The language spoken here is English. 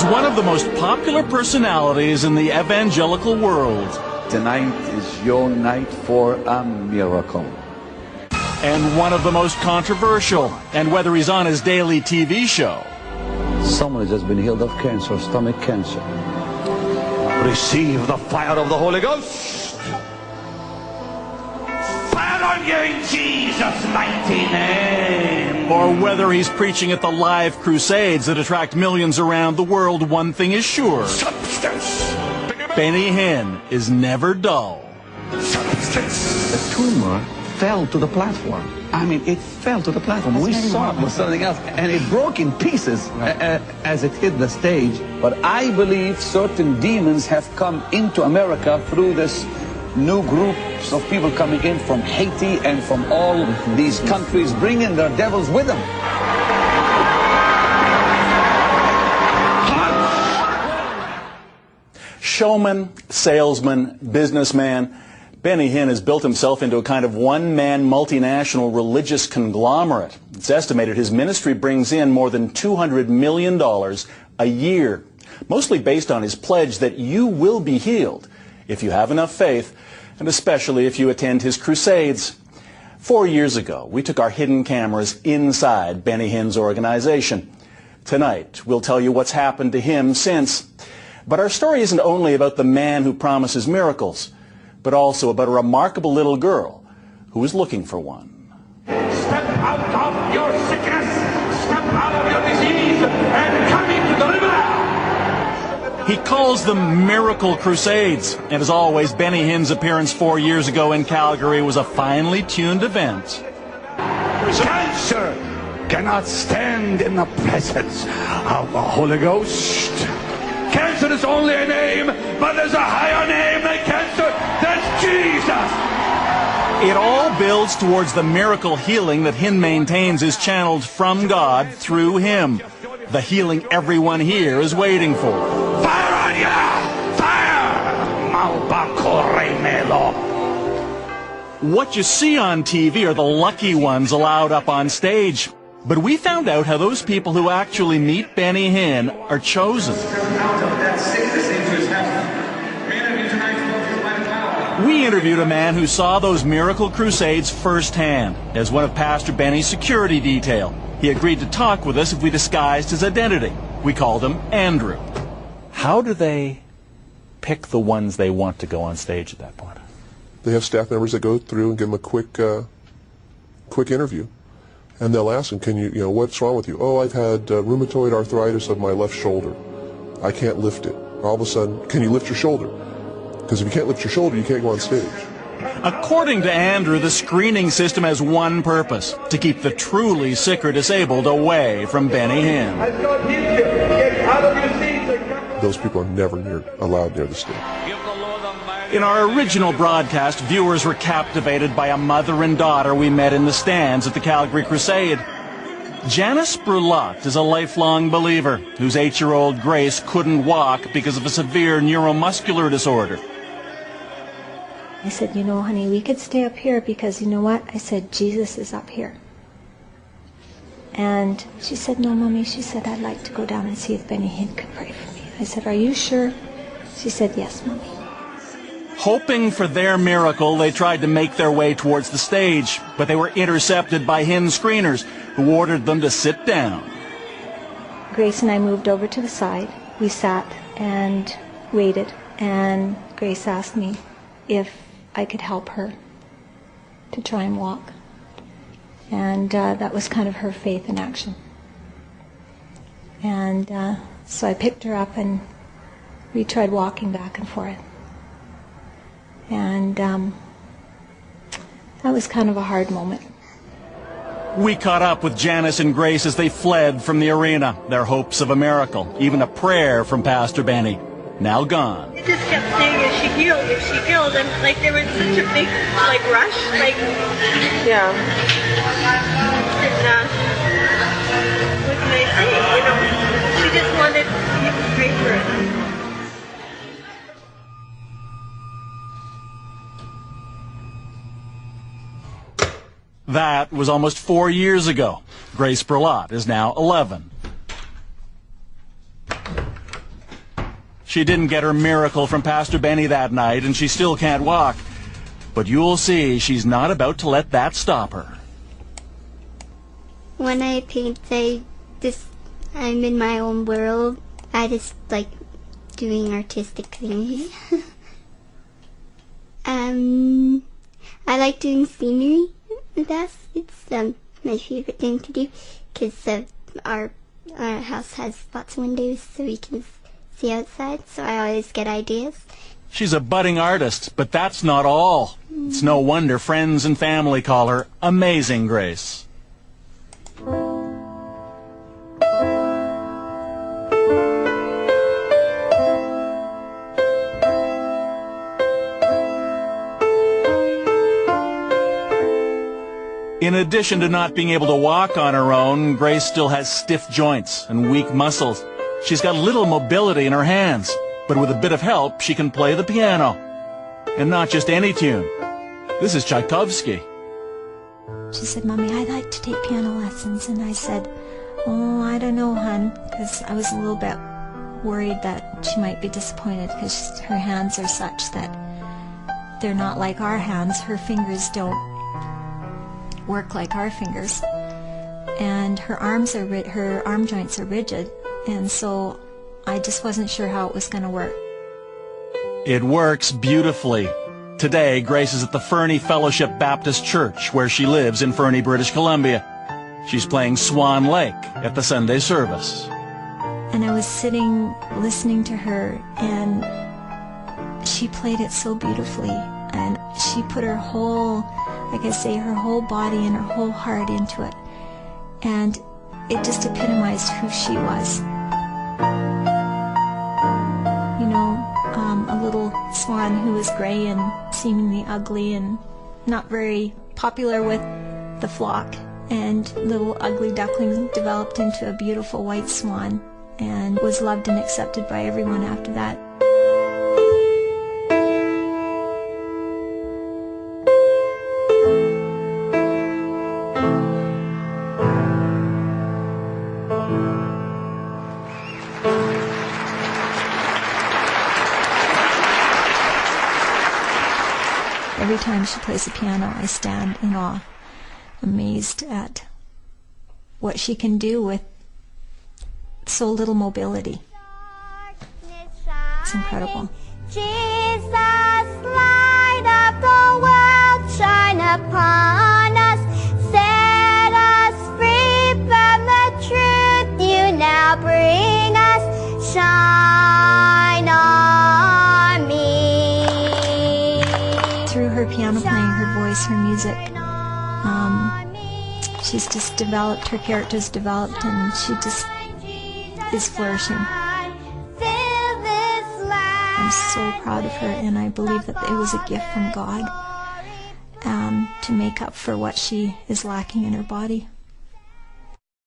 was one of the most popular personalities in the evangelical world. Tonight is your night for a miracle. And one of the most controversial, and whether he's on his daily TV show. Someone has just been healed of cancer, stomach cancer. Receive the fire of the Holy Ghost. Fire on you in Jesus' mighty name. Or whether he's preaching at the live crusades that attract millions around the world, one thing is sure. Substance. Benny Hinn is never dull. Substance. The tumor fell to the platform. I mean, it fell to the platform. We saw it was something else, and it broke in pieces as it hit the stage. But I believe certain demons have come into America through this new groups of people coming in from Haiti and from all these countries, bringing their devils with them. Showman, salesman, businessman, Benny Hinn has built himself into a kind of one-man multinational religious conglomerate. It's estimated his ministry brings in more than $200 million a year, mostly based on his pledge that you will be healed if you have enough faith, and especially if you attend his crusades. 4 years ago, we took our hidden cameras inside Benny Hinn's organization. Tonight, we'll tell you what's happened to him since. But our story isn't only about the man who promises miracles, but also about a remarkable little girl who is looking for one. Step out of your sickness, step out of your disease, and come into the river. He calls them Miracle Crusades, and as always, Benny Hinn's appearance 4 years ago in Calgary was a finely tuned event. Cancer cannot stand in the presence of the Holy Ghost. Cancer is only a name, but there's a higher name than cancer. That's Jesus. It all builds towards the miracle healing that Hinn maintains is channeled from God through him. The healing everyone here is waiting for. Fire on ya! Fire! Malbacoremelo. What you see on TV are the lucky ones allowed up on stage. But we found out how those people who actually meet Benny Hinn are chosen. We interviewed a man who saw those miracle crusades firsthand as one of Pastor Benny's security detail. He agreed to talk with us if we disguised his identity. We called him Andrew. How do they pick the ones they want to go on stage at that point? They have staff members that go through and give them a quick interview. And they'll ask them, what's wrong with you? Oh, I've had rheumatoid arthritis of my left shoulder. I can't lift it. All of a sudden, can you lift your shoulder? Because if you can't lift your shoulder, you can't go on stage. According to Andrew, the screening system has one purpose: to keep the truly sick or disabled away from Benny Hinn. Those people are never allowed near the stage. In our original broadcast, viewers were captivated by a mother and daughter we met in the stands at the Calgary Crusade. Janice Brulotte is a lifelong believer whose 8-year-old Grace couldn't walk because of a severe neuromuscular disorder. I said, honey, we could stay up here because, you know what? I said, Jesus is up here. And she said, no, Mommy. She said, I'd like to go down and see if Benny Hinn could pray for me. I said, are you sure? She said, yes, Mommy. Hoping for their miracle, they tried to make their way towards the stage, but they were intercepted by Hinn screeners, who ordered them to sit down. Grace and I moved over to the side. We sat and waited, and Grace asked me if I could help her to try and walk. And that was kind of her faith in action. And so I picked her up, and we tried walking back and forth. And that was kind of a hard moment. We caught up with Janice and Grace as they fled from the arena, their hopes of a miracle, even a prayer from Pastor Benny, now gone. It just kept saying if she healed, and like there was such a big rush, yeah. And what can I say? She just wanted people to pray for her. That was almost 4 years ago. Grace Brulotte is now 11. She didn't get her miracle from Pastor Benny that night, and she still can't walk. But you'll see she's not about to let that stop her. When I paint, I'm in my own world. I just like doing artistic things. I like doing scenery. It's my favorite thing to do, because our house has lots of windows so we can see outside, so I always get ideas. She's a budding artist, but that's not all. It's no wonder friends and family call her Amazing Grace. In addition to not being able to walk on her own, Grace still has stiff joints and weak muscles. She's got little mobility in her hands, but with a bit of help, she can play the piano. And not just any tune. This is Tchaikovsky. She said, "Mommy, I'd like to take piano lessons." And I said, "Oh, I don't know, hon," because I was a little bit worried that she might be disappointed, because her hands are such that they're not like our hands. Her fingers don't work like our fingers, and her arm joints are rigid, and so I just wasn't sure how it was going to work. It works beautifully. Today, Grace is at the Fernie Fellowship Baptist Church, where she lives in Fernie, British Columbia. She's playing Swan Lake at the Sunday service. And I was sitting listening to her, and she played it so beautifully, and she put her whole, like I say, her whole body and her whole heart into it, and it just epitomized who she was. You know, a little swan who was gray and seemingly ugly and not very popular with the flock, and little ugly duckling developed into a beautiful white swan and was loved and accepted by everyone after that. Every time she plays the piano, I stand in awe, amazed at what she can do with so little mobility. It's incredible. Jesus, light of the world, shine upon us, set us free from the truth you now bring us, shine on me. Through her piano playing, her voice, her music, she's just developed, her character's developed, and she just is flourishing. I'm so proud of her, and I believe that it was a gift from God to make up for what she is lacking in her body.